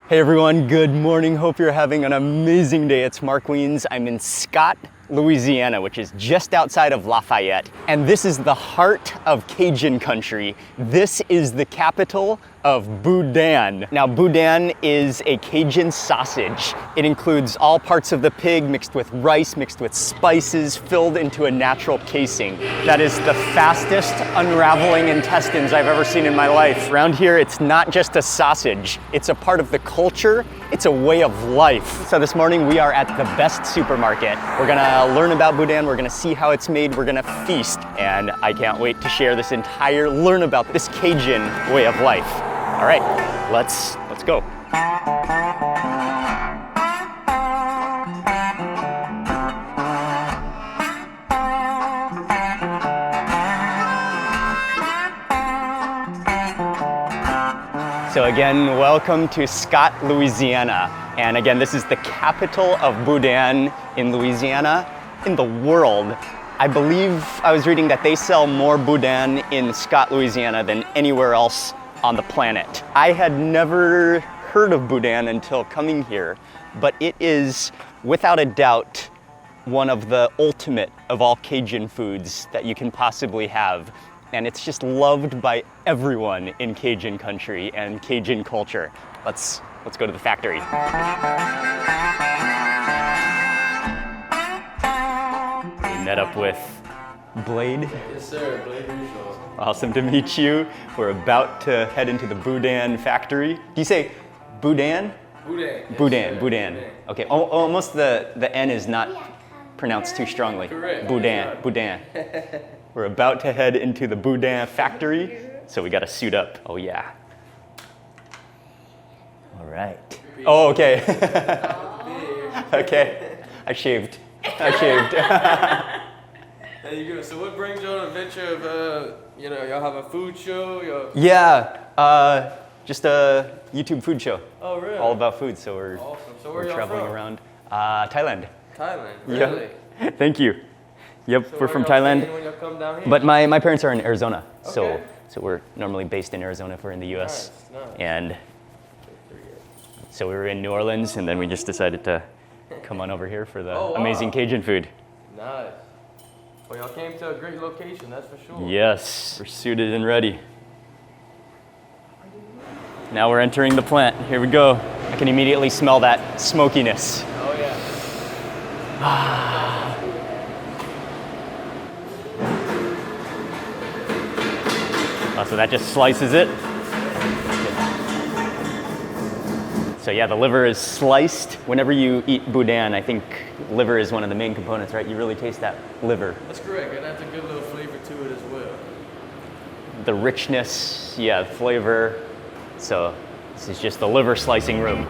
Hey everyone, good morning. Hope you're having an amazing day. It's Mark Wiens. I'm in Sockt, Louisiana, which is just outside of Lafayette. And this is the heart of Cajun country. This is the capital of Boudin. Now, Boudin is a Cajun sausage. It includes all parts of the pig mixed with rice, mixed with spices, filled into a natural casing. That is the fastest unraveling intestines I've ever seen in my life. Around here, it's not just a sausage. It's a part of the culture. It's a way of life. So this morning, we are at the best supermarket. We're gonna learn about Boudin. We're gonna see how it's made. We're gonna feast. And I can't wait to share this learn about this Cajun way of life. All right, let's go. So again, welcome to Sockt, Louisiana. And again, this is the capital of Boudin in Louisiana, in the world. I believe I was reading that they sell more Boudin in Sockt, Louisiana than anywhere else on the planet. I had never heard of Boudin until coming here, but it is without a doubt one of the ultimate of all Cajun foods that you can possibly have. And it's just loved by everyone in Cajun country and Cajun culture. Let's go to the factory. We met up with Blade. Yes, sir. Blade Russo. Awesome to meet you. We're about to head into the Boudin factory. Do you say Boudin? Boudin. Yes, Boudin, sir. Boudin. Okay, almost the N is not pronounced too strongly. Correct. Boudin, Boudin. We're about to head into the Boudin factory, so we gotta suit up. Oh yeah. All right. Oh, okay. Okay. I shaved. There you go. So what brings you on a venture of, y'all have a food show? Yeah, just a YouTube food show. Oh, really? All about food, so we're, Awesome. So where we're y'all traveling from? around. Thailand. Thailand. Really? Yeah. Thank you. Yep, So we're where from y'all Thailand. staying when y'all come down here? But my parents are in Arizona, Okay. so we're normally based in Arizona if we're in the U.S. Nice. And so we were in New Orleans, and then we just decided to come on over here for the Oh, wow. amazing Cajun food. Nice. Well, y'all came to a great location, that's for sure. Yes, we're suited and ready. Now we're entering the plant. Here we go. I can immediately smell that smokiness. Oh, yeah. Oh, so that just slices it. So yeah, the liver is sliced. Whenever you eat Boudin, I think liver is one of the main components, right? You really taste that liver. That's correct, and that's a good little flavor to it as well. The richness, yeah, flavor. So this is just the liver slicing room.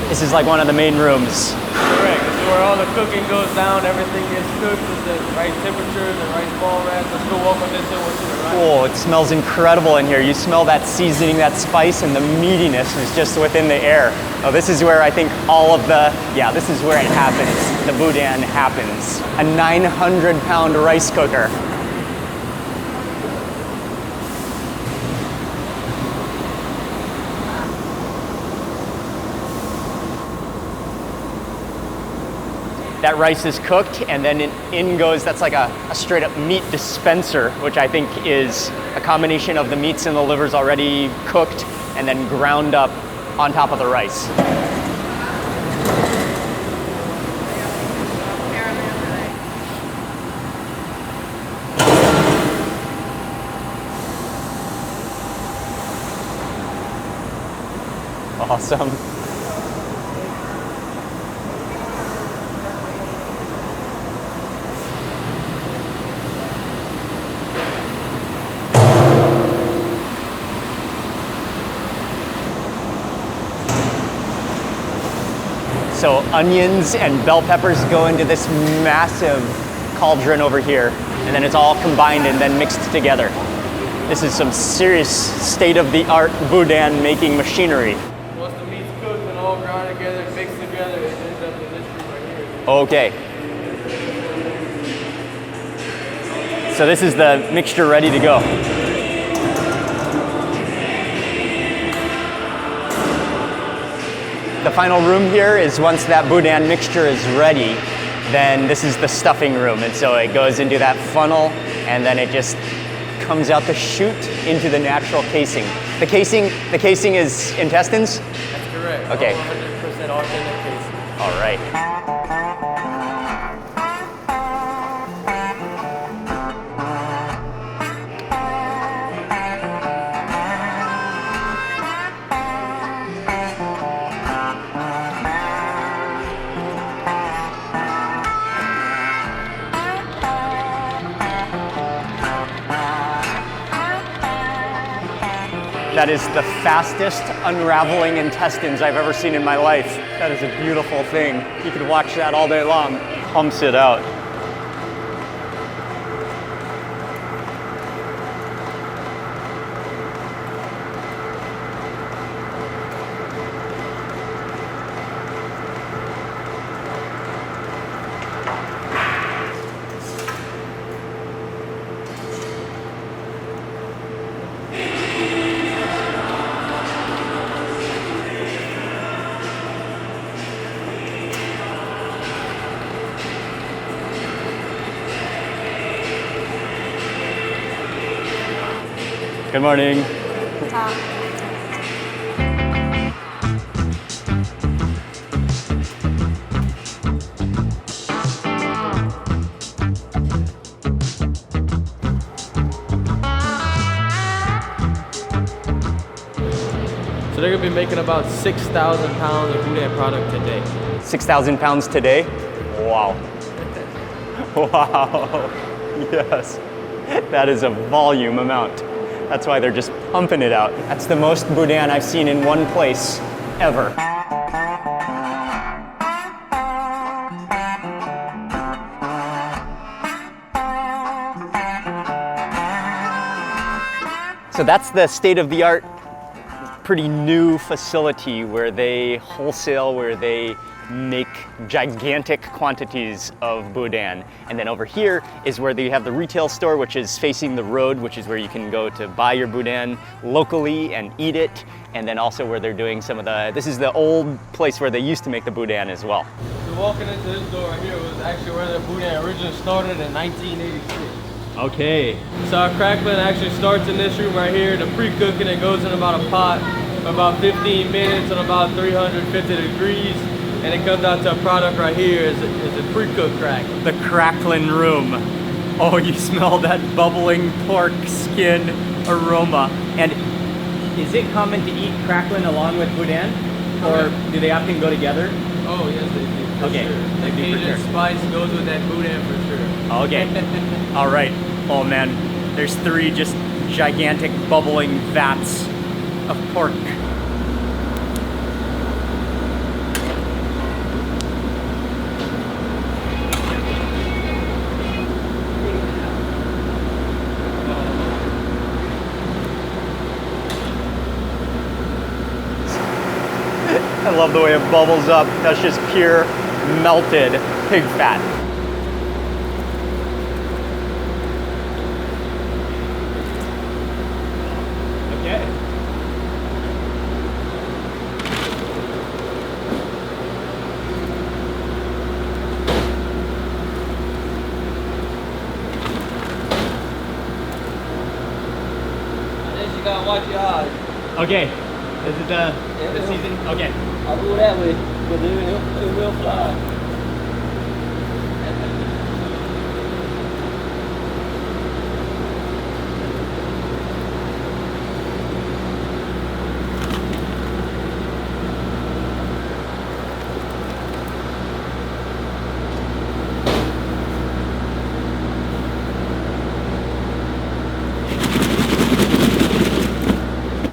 This is like one of the main rooms. Correct. This is where all the cooking goes down, everything gets cooked with the right temperatures and right ball rats. Let's go walk on this hill to the right. Oh, it smells incredible in here. You smell that seasoning, that spice, and the meatiness is just within the air. Oh, this is where I think this is where it happens. The Boudin happens. A 900-pound rice cooker. That rice is cooked, and then in goes, that's like a straight up meat dispenser, which I think is a combination of the meats and the livers already cooked and then ground up on top of the rice. Awesome. So onions and bell peppers go into this massive cauldron over here, and then it's all combined and then mixed together. This is some serious state-of-the-art Boudin making machinery. Once the meat's cooked and all ground together, mixed together, it ends up in this room right here. Okay. So this is the mixture ready to go. The final room here is once that Boudin mixture is ready, then this is the stuffing room. And so it goes into that funnel and then it just comes out the chute into the natural casing. The casing is intestines? That's correct. Okay. 100% authentic casing. All right. That is the fastest unraveling intestines I've ever seen in my life. That is a beautiful thing. You could watch that all day long. Pumps it out. Good morning. So they're gonna be making about 6,000 pounds of Boudin product today. 6,000 pounds today? Wow. Wow. Yes. That is a volume amount. That's why they're just pumping it out. That's the most Boudin I've seen in one place ever. So that's the state-of-the-art, pretty new facility where they wholesale, where they make gigantic quantities of Boudin. And then over here is where they have the retail store, which is facing the road, which is where you can go to buy your Boudin locally and eat it. And then also where they're doing some of the, this is the old place where they used to make the Boudin as well. So walking into this door right here was actually where the Boudin originally started in 1986. Okay. So our Cracklin actually starts in this room right here. The pre-cooking, it goes in about a pot for about 15 minutes on about 350 degrees. And it comes out to a product right here is a pre-cooked crack. The Cracklin Room. Oh, you smell that bubbling pork skin aroma. And is it common to eat Cracklin along with Boudin? Or do they often go together? Oh, yes, they do. For Okay. sure. The Cajun spice goes with that Boudin for sure. Okay. All right. Oh man, there's 3 just gigantic bubbling vats of pork. I love the way it bubbles up. That's just pure melted pig fat. Okay. And then you gotta watch your eyes. Okay. Is it the season? Okay. I'll do that with it will fly.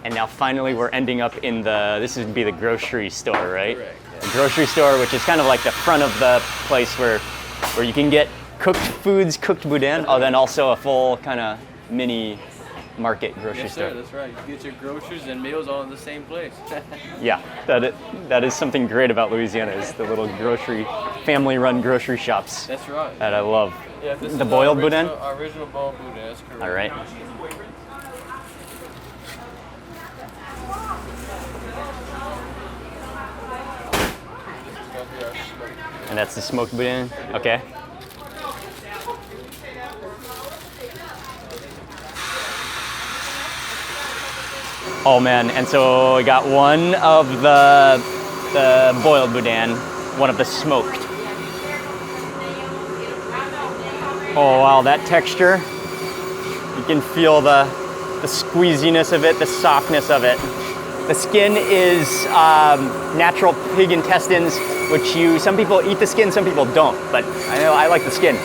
And now finally we're ending up in the, this would be the grocery store, right? Correct, yeah. The grocery store, which is kind of like the front of the place where you can get cooked foods, cooked Boudin, oh, then also a full kind of mini market grocery Yes, store. sir, that's right. You get your groceries and meals all in the same place. Yeah, that is something great about Louisiana, is the little grocery, family-run grocery shops That's right. that I love. Yeah, this The is boiled our Boudin? Our original boiled Boudin, that's correct. All right. And that's the smoked boudin. Okay. Oh man, and so we got one of the boiled boudin, one of the smoked. Oh wow, that texture. You can feel the squeeziness of it, the softness of it. The skin is natural pig intestines, which some people eat the skin, some people don't, but I know I like the skin.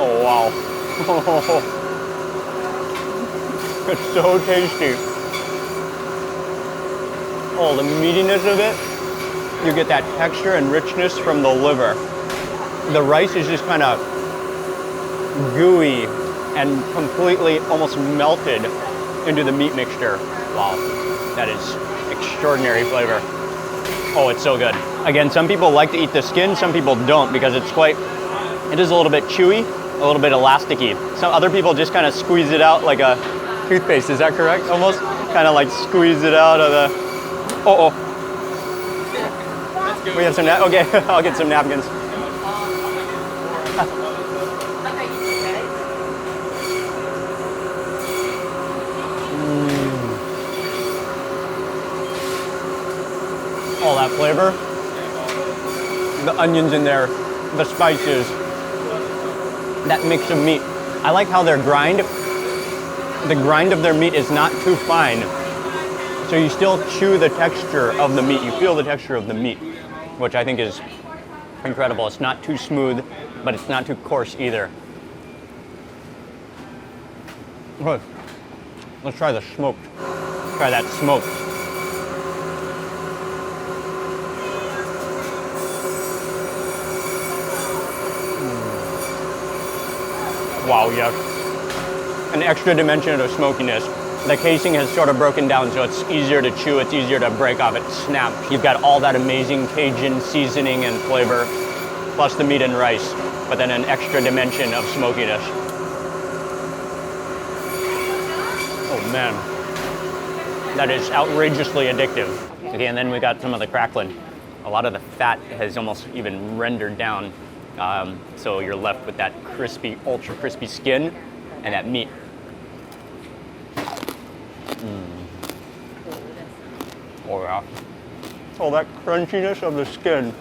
Oh wow. It's so tasty. Oh, the meatiness of it. You get that texture and richness from the liver. The rice is just kind of gooey and completely almost melted into the meat mixture. Wow, that is extraordinary flavor. Oh, it's so good. Again, some people like to eat the skin, some people don't because it is a little bit chewy, a little bit elasticy. Some other people just kind of squeeze it out like a toothpaste, is that correct? Almost kind of like squeeze it out of the, we have some, okay, I'll get some napkins. All that flavor, the onions in there, the spices, that mix of meat. I like how the grind of their meat is not too fine. So you still chew the texture of the meat. You feel the texture of the meat, which I think is incredible. It's not too smooth, but it's not too coarse either. Good. Let's try the smoked. Try that smoked. Wow, yes. An extra dimension of smokiness. The casing has sort of broken down, so it's easier to chew, it's easier to break off, it snaps. You've got all that amazing Cajun seasoning and flavor, plus the meat and rice, but then an extra dimension of smokiness. Oh man, that is outrageously addictive. Okay, and then we got some of the cracklin. A lot of the fat has almost even rendered down, so you're left with that crispy, ultra crispy skin and that meat. Oh yeah. Oh, that crunchiness of the skin.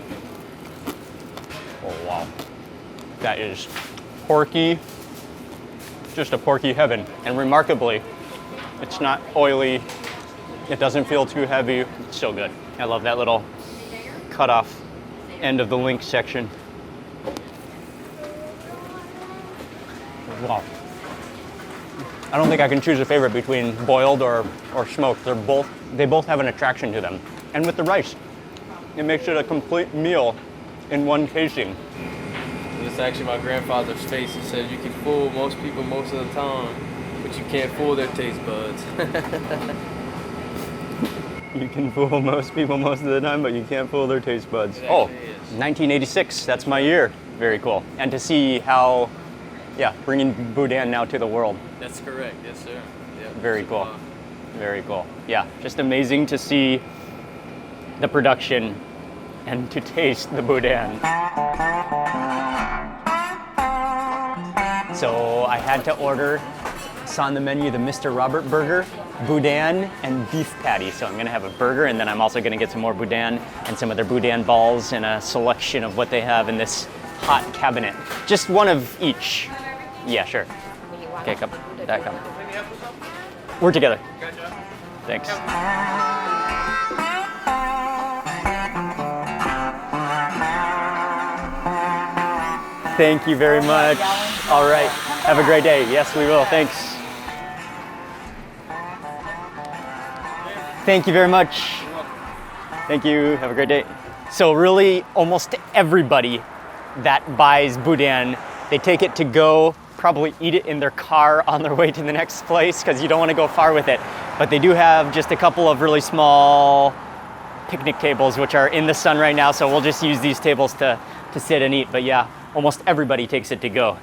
Oh wow. That is porky, just a porky heaven. And remarkably, it's not oily. It doesn't feel too heavy. It's so good. I love that little cut off end of the link section. Wow. I don't think I can choose a favorite between boiled or smoked. They both have an attraction to them. And with the rice, it makes it a complete meal in one casing. This is actually my grandfather's face. He said you can fool most people most of the time, but you can't fool their taste buds. You can fool most people most of the time, but you can't fool their taste buds. Oh, 1986, that's my year. Very cool. And to see how, bringing Boudin now to the world. That's correct, yes sir. Yep. Very cool. Very cool. Yeah, just amazing to see the production and to taste the Boudin. So I had to order, saw on the menu the Mr. Robert burger, Boudin and beef patty. So I'm gonna have a burger and then I'm also gonna get some more Boudin and some of their Boudin balls and a selection of what they have in this hot cabinet. Just one of each. Yeah, sure. Okay, come. That come. We're together. Thanks. Thank you very much. All right. Have a great day. Yes, we will. Thanks. Thank you very much. Thank you. Have a great day. So really, almost everybody that buys Boudin, they take it to go, probably eat it in their car on their way to the next place because you don't want to go far with it. But they do have just a couple of really small picnic tables which are in the sun right now, so we'll just use these tables to sit and eat. But yeah, almost everybody takes it to go.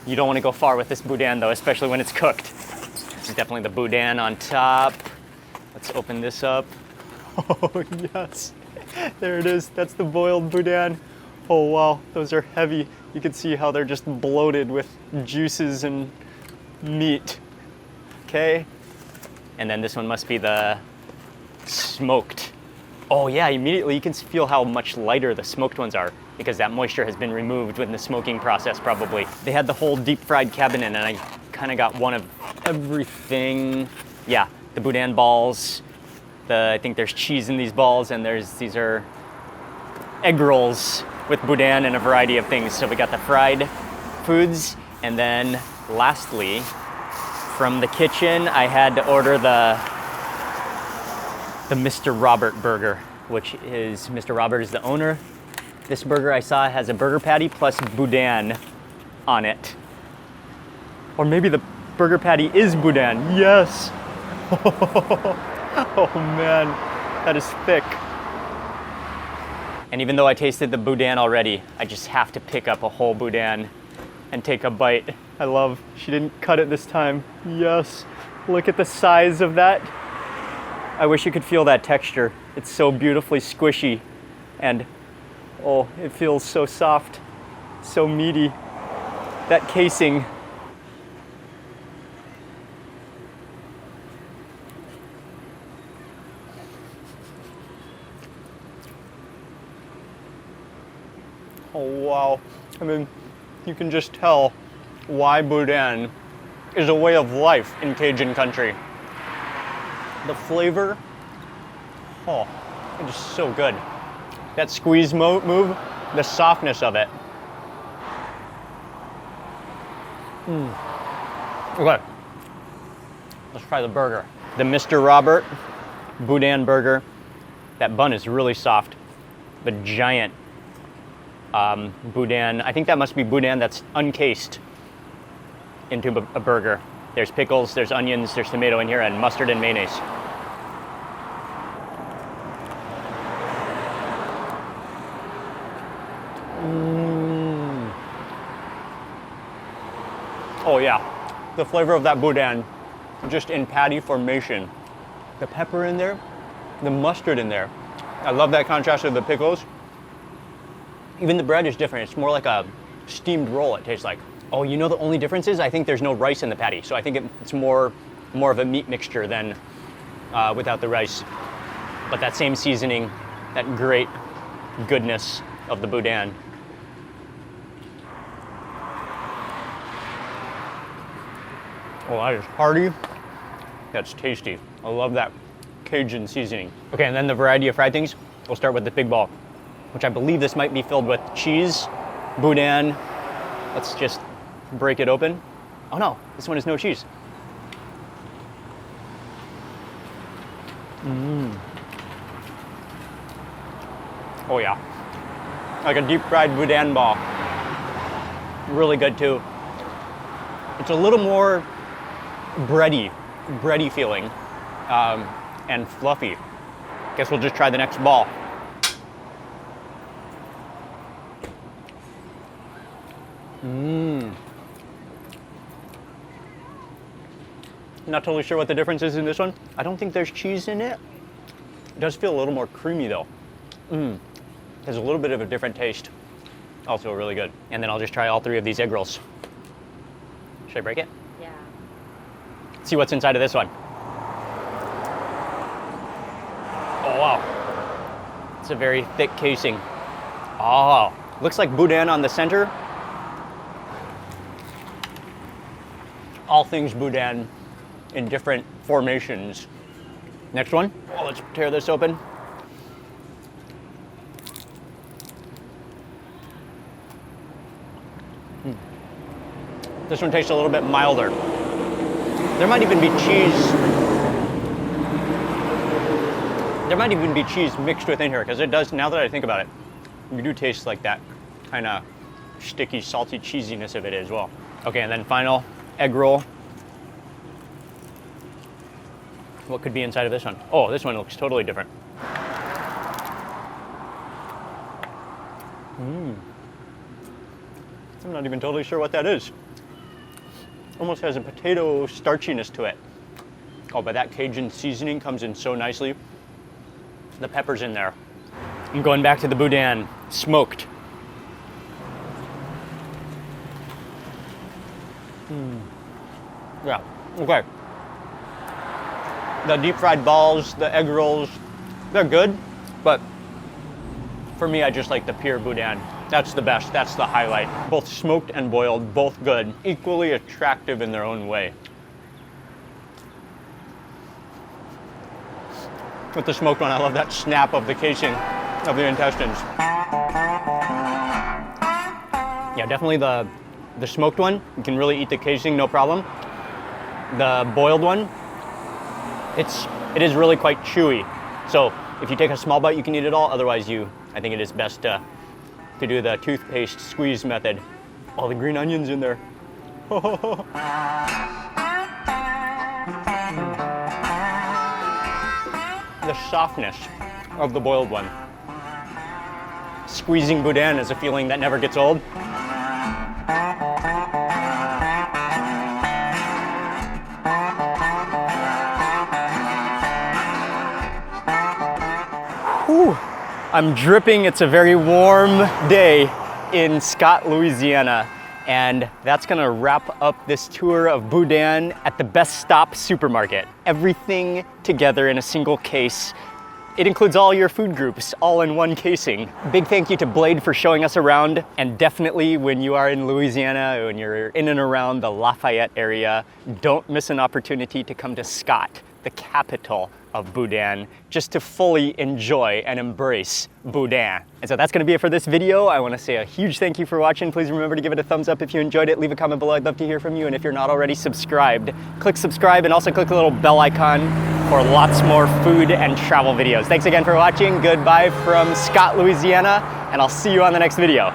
You don't want to go far with this boudin though, especially when it's cooked. This is definitely the boudin on top. Let's open this up. Oh yes, there it is. That's the boiled boudin. Oh wow, those are heavy. You can see how they're just bloated with juices and meat. Okay, and then this one must be the smoked. Oh yeah, immediately you can feel how much lighter the smoked ones are because that moisture has been removed in the smoking process probably. They had the whole deep fried cabinet and I kind of got one of everything. Yeah, the boudin balls. I think there's cheese in these balls and these are egg rolls with boudin and a variety of things. So we got the fried foods and then lastly, from the kitchen, I had to order the Mr. Robert burger, which is, Mr. Robert is the owner. This burger I saw has a burger patty plus boudin on it. Or maybe the burger patty is boudin. Yes. Oh man, that is thick. And even though I tasted the boudin already, I just have to pick up a whole boudin and take a bite. She didn't cut it this time. Yes, look at the size of that. I wish you could feel that texture. It's so beautifully squishy and oh, it feels so soft, so meaty. That casing. Oh wow, I mean, you can just tell why boudin is a way of life in Cajun country. The flavor, oh, it is so good. That squeeze move, the softness of it. Okay, let's try the burger. The Mr. Robert boudin burger. That bun is really soft. The giant boudin, I think that must be boudin that's uncased into a burger. There's pickles, there's onions, there's tomato in here, and mustard and mayonnaise. Oh yeah, the flavor of that boudin, just in patty formation. The pepper in there, the mustard in there. I love that contrast with the pickles. Even the bread is different. It's more like a steamed roll, it tastes like. Oh, you know the only difference is I think there's no rice in the patty. So I think it's more of a meat mixture than without the rice. But that same seasoning, that great goodness of the boudin. Oh, that is hearty. That's tasty. I love that Cajun seasoning. Okay, and then the variety of fried things. We'll start with the pig ball, which I believe this might be filled with cheese, boudin. Let's just break it open. Oh no, this one has no cheese. Oh yeah, like a deep fried boudin ball. Really good too. It's a little more bready feeling, and fluffy. Guess we'll just try the next ball. Not totally sure what the difference is in this one. I don't think there's cheese in it. It does feel a little more creamy though. There's a little bit of a different taste. Also really good. And then I'll just try all three of these egg rolls. Should I break it? Yeah. See what's inside of this one. Oh wow. It's a very thick casing. Oh, looks like boudin on the center. All things boudin in different formations. Next one. Oh, let's tear this open. This one tastes a little bit milder. There might even be cheese. There might even be cheese mixed within here because it does, now that I think about it, you do taste like that kind of sticky, salty cheesiness of it as well. Okay, and then final egg roll. What could be inside of this one? Oh, this one looks totally different. I'm not even totally sure what that is. almost has a potato starchiness to it. Oh, but that Cajun seasoning comes in so nicely. The pepper's in there. I'm going back to the Boudin, smoked. Yeah, okay. The deep fried balls, the egg rolls, they're good, but for me, I just like the pure Boudin. That's the best, that's the highlight. Both smoked and boiled, both good, equally attractive in their own way. With the smoked one, I love that snap of the casing of the intestines. Yeah, definitely the smoked one, you can really eat the casing, no problem. The boiled one, it is really quite chewy. So if you take a small bite, you can eat it all. Otherwise, I think it is best to do the toothpaste squeeze method. All the green onions in there. The softness of the boiled one. Squeezing Boudin is a feeling that never gets old. Whew. I'm dripping. It's a very warm day in Sockt, Louisiana, and that's gonna wrap up this tour of Boudin at the Best Stop supermarket. Everything together in a single case. It includes all your food groups, all in one casing. Big thank you to Blade for showing us around, and definitely when you are in Louisiana, when you're in and around the Lafayette area, don't miss an opportunity to come to Sockt, the capital of Boudin, just to fully enjoy and embrace Boudin. And so that's gonna be it for this video. I wanna say a huge thank you for watching. Please remember to give it a thumbs up if you enjoyed it. Leave a comment below, I'd love to hear from you. And if you're not already subscribed, click subscribe and also click the little bell icon for lots more food and travel videos. Thanks again for watching. Goodbye from Sockt, Louisiana, and I'll see you on the next video.